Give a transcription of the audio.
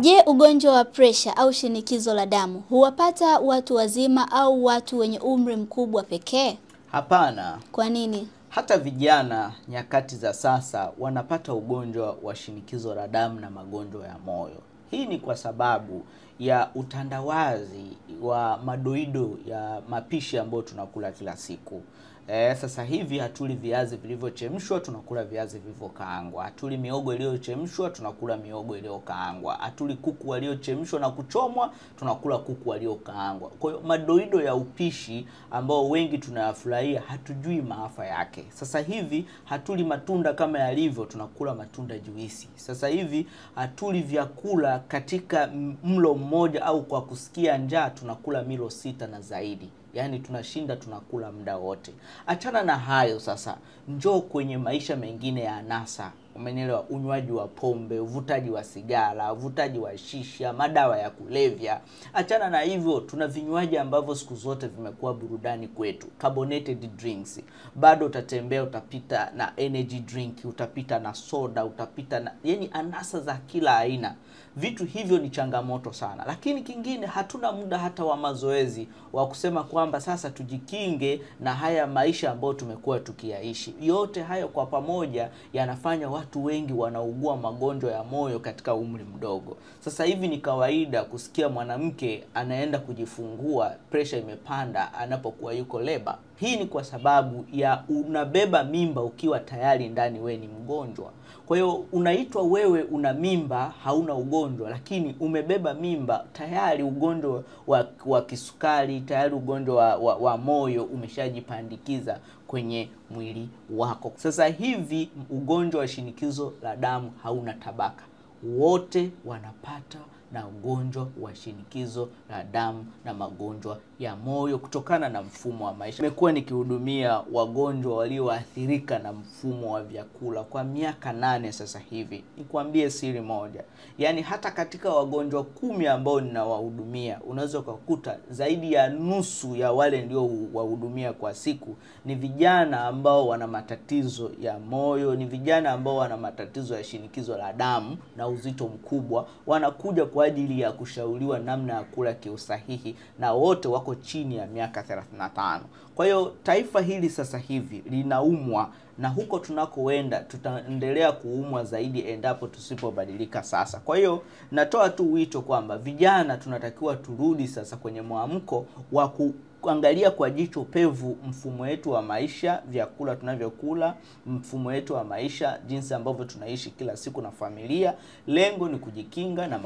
Je, ugonjwa wa presha au shinikizo la damu huwapata watu wazima au watu wenye umri mkubwa pekee? Hapana. Kwa nini? Hata vijana nyakati za sasa wanapata ugonjwa wa shinikizo la damu na magonjwa ya moyo. Hii ni kwa sababu ya utandawazi wa madoido ya mapishi ambayo tunakula kila siku. Sasa hivi hatuli viazi vilivyochemshwa, tunakula viazi vilivyokaangwa. Hatuli miogo iliyochemshwa, tunakula miogo iliyokaangwa. Hatuli kuku waliochemshwa na kuchomwa, tunakula kuku waliokaangwa. Kwa hiyo madoido ya upishi ambao wengi tunayafurahia hatujui maafa yake. Sasa hivi hatuli matunda kama yalivyo, tunakula matunda juisi. Sasa hivi hatuli vyakula katika mlo mmoja au kwa kusikia njaa tunakula milo 6 na zaidi. Yaani tunashinda tunakula muda wote. Achana na hayo sasa, njoo kwenye maisha mengine ya anasa. Umenielewa? Unywaji wa pombe, uvutaji wa sigara, uvutaji wa shisha, madawa ya kulevya. Achana na hivyo, tuna vinywaji ambavyo siku zote vimekuwa burudani kwetu. Carbonated drinks. Bado utatembea utapita na energy drink, utapita na soda, utapita na yani anasa za kila aina. Vitu hivyo ni changamoto sana. Lakini kingine hatuna muda hata wa mazoezi wa kusema kwamba sasa tujikinge na haya maisha ambayo tumekuwa tukiyaishi. Yote hayo kwa pamoja yanafanya watu wengi wanaugua magonjwa ya moyo katika umri mdogo. Sasa hivi ni kawaida kusikia mwanamke anaenda kujifungua presha imepanda anapokuwa yuko leba. Hii ni kwa sababu ya unabeba mimba ukiwa tayari ndani we ni mgonjwa. Kwa hiyo unaitwa wewe una mimba hauna ugonjwa, lakini umebeba mimba tayari ugonjwa wa kisukari, tayari ugonjwa wa moyo umeshajipandikiza kwenye mwili wako. Sasa hivi ugonjwa wa shinikizo la damu hauna tabaka. Wote wanapata na ugonjwa wa shinikizo la damu na magonjwa ya moyo kutokana na mfumo wa maisha. Nimekuwa nikihudumia wagonjwa walioathirika na mfumo wa vyakula kwa miaka 8 sasa hivi. Nikwambie siri moja. Yaani hata katika wagonjwa 10 ambao ninawahudumia, unaweza kukuta zaidi ya nusu ya wale ndio wahudumia kwa siku ni vijana ambao wana matatizo ya moyo, ni vijana ambao wana matatizo ya shinikizo la damu na uzito mkubwa. Wanakuja kwa ajili ya kushauriwa namna ya kula kiusahihi na wote wako chini ya miaka 35. Kwa hiyo taifa hili sasa hivi linaumwa na huko tunakoenda tutaendelea kuumwa zaidi endapo tusipobadilika sasa. Kwa hiyo natoa tu wito kwamba vijana tunatakiwa turudi sasa kwenye mwamko wa kuangalia kwa jicho pevu mfumo wetu wa maisha, vyakula tunavyokula, mfumo wetu wa maisha, jinsi ambavyo tunaishi kila siku na familia. Lengo ni kujikinga na